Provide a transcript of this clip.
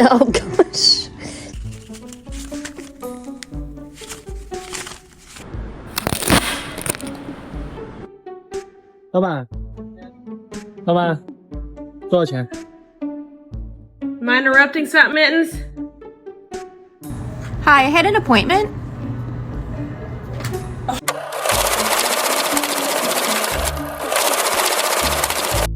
Oh gosh. Am I interrupting something, Mittens? Hi, I had an appointment.